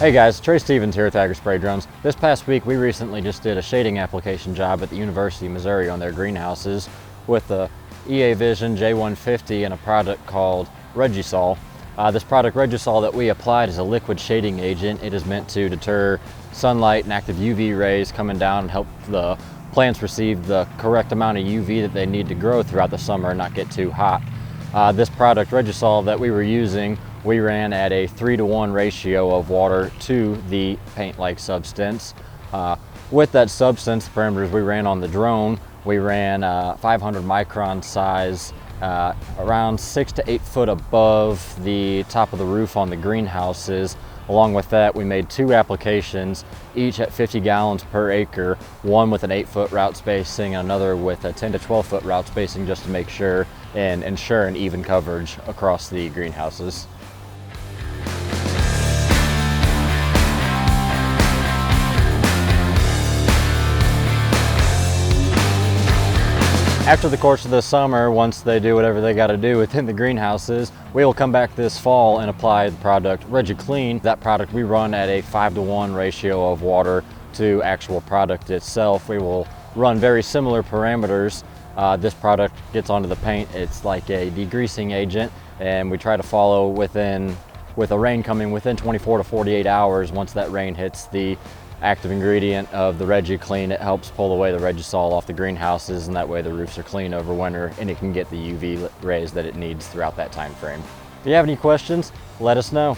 Hey guys, Trey here with Agri Spray Drones. This past week we recently just did a shading application job at the University of Missouri on their greenhouses with the EAVision J150 and a product called Regisol. This product Regisol that we applied is a liquid shading agent. It is meant to deter sunlight and active UV rays coming down and help the plants receive the correct amount of UV that they need to grow throughout the summer and not get too hot. This product Regisol that we were using, we ran at a 3-to-1 ratio of water to the paint-like substance. With that substance, the parameters we ran on the drone, we ran 500 micron size, around 6 to 8 foot above the top of the roof on the greenhouses. Along with that, we made 2 applications, each at 50 gallons per acre, one with an 8-foot route spacing and another with a 10 to 12 foot route spacing, just to make sure and ensure an even coverage across the greenhouses. After the course of the summer, once they do whatever they got to do within the greenhouses, we will come back this fall and apply the product RegiClean. That product we run at a 5-to-1 ratio of water to actual product itself. We will run very similar parameters. This product gets onto the paint. It's like a degreasing agent, and we try to follow with a rain coming within 24 to 48 hours. Once that rain hits the active ingredient of the RegiClean, it helps pull away the Regisol off the greenhouses, and that way the roofs are clean over winter and it can get the UV rays that it needs throughout that time frame. If you have any questions, let us know.